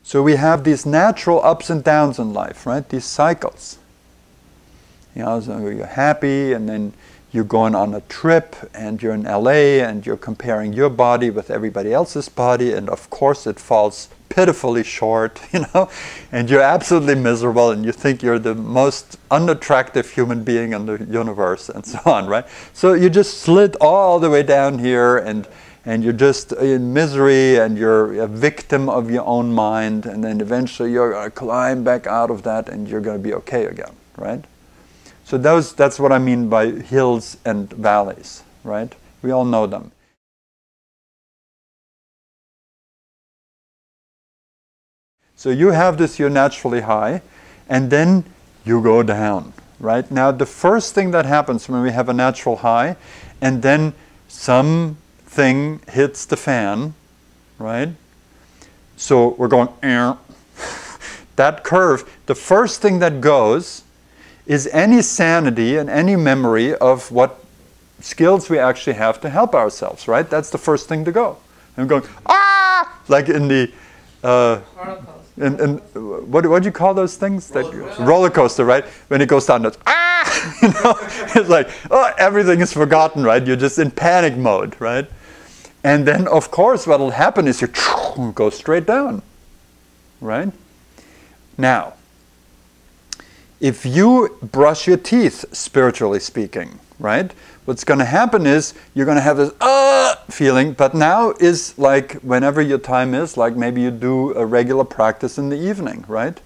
So we have these natural ups and downs in life, right? These cycles. So you're happy, and then you're going on a trip, and you're in LA, and you're comparing your body with everybody else's body, and of course it falls pitifully short, and you're absolutely miserable, and you think you're the most unattractive human being in the universe, and so on, right? So you just slid all the way down here, and you're just in misery, and you're a victim of your own mind, and then eventually you're going to climb back out of that, and you're going to be okay again, right? So that's what I mean by hills and valleys, right? We all know them. So you have this, you're naturally high, and then you go down, right? Now the first thing that happens when we have a natural high, and then something hits the fan, right? So we're going, that curve, the first thing that goes is any sanity and any memory of what skills we actually have to help ourselves, right? That's the first thing to go. And we're going, like in the, what do you call those things? Roller coaster, right? When it goes down, it's it's like, everything is forgotten, right? You're just in panic mode, right? And then, of course, what will happen is you go straight down, right? Now, if you brush your teeth, spiritually speaking, right? What's going to happen is you're going to have this feeling, but now is like whenever your time is, like maybe you do a regular practice in the evening, right?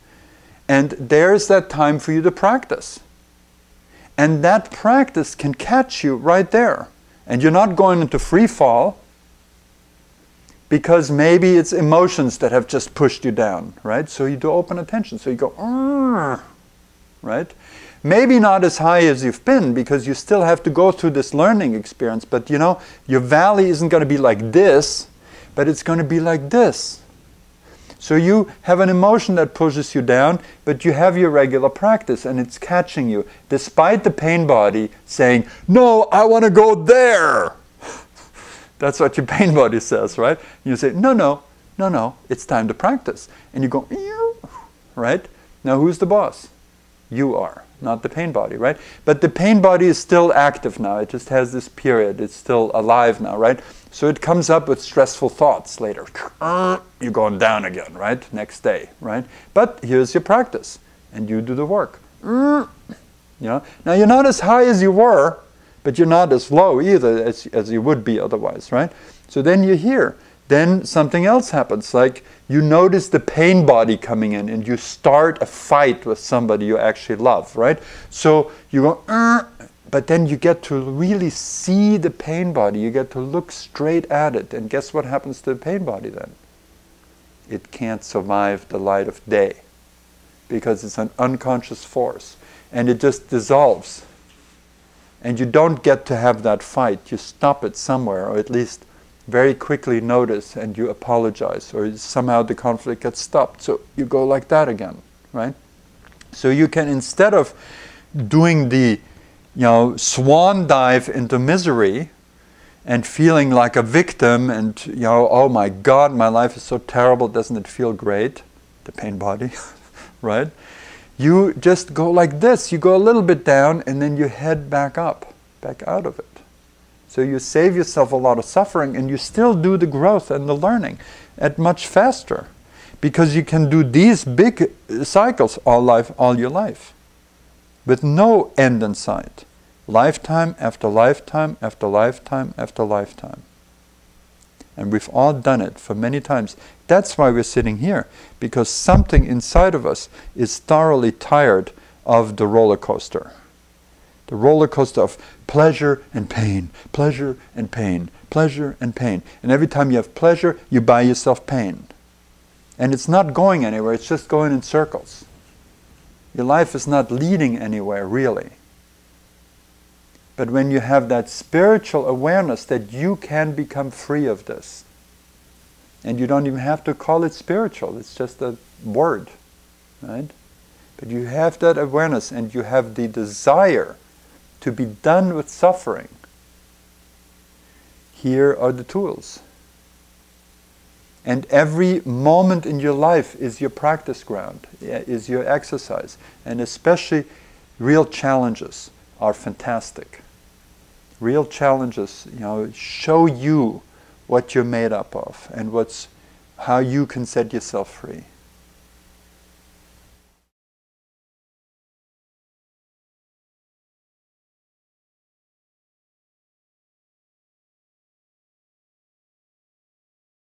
And there's that time for you to practice. And that practice can catch you right there. And you're not going into free fall, because maybe it's emotions that have just pushed you down, right? So you do open attention. So you go, right? Maybe not as high as you've been, because you still have to go through this learning experience, but your valley isn't going to be like this, but it's going to be like this. So you have an emotion that pushes you down, but you have your regular practice, and it's catching you, despite the pain body saying, no, I want to go there. That's what your pain body says, right? You say, no, it's time to practice. And you go, right? Now who's the boss? You are, not the pain body, right? But the pain body is still active now. It just has this period. It's still alive now, right? So it comes up with stressful thoughts later. You're going down again, right? Next day, right? But here's your practice, and you do the work. Now you're not as high as you were, but you're not as low either as you would be otherwise, right? So then you're here. Then something else happens, like you notice the pain body coming in, and you start a fight with somebody you actually love, right? So you go, but then you get to really see the pain body. You get to look straight at it, and guess what happens to the pain body then? It can't survive the light of day, because it's an unconscious force, and it just dissolves. And you don't get to have that fight. You stop it somewhere, or at least very quickly notice, and you apologize, or somehow the conflict gets stopped. So you go like that again, right? So you can, instead of doing the swan dive into misery and feeling like a victim and oh my God, my life is so terrible, doesn't it feel great? The pain body, right? You just go like this. You go a little bit down, and then you head back up, back out of it. So you save yourself a lot of suffering, and you still do the growth and the learning at much faster, because you can do these big cycles all your life, with no end in sight, lifetime after lifetime after lifetime after lifetime. And we've all done it for many times. That's why we're sitting here, because something inside of us is thoroughly tired of the roller coaster. The roller coaster of pleasure and pain, pleasure and pain, pleasure and pain. And every time you have pleasure, you buy yourself pain. And it's not going anywhere, it's just going in circles. Your life is not leading anywhere, really. But when you have that spiritual awareness that you can become free of this, and you don't even have to call it spiritual, it's just a word, right? But you have that awareness, and you have the desire to be done with suffering. Here are the tools. And every moment in your life is your practice ground, is your exercise. And especially real challenges are fantastic. Real challenges, show you what you're made up of and how you can set yourself free.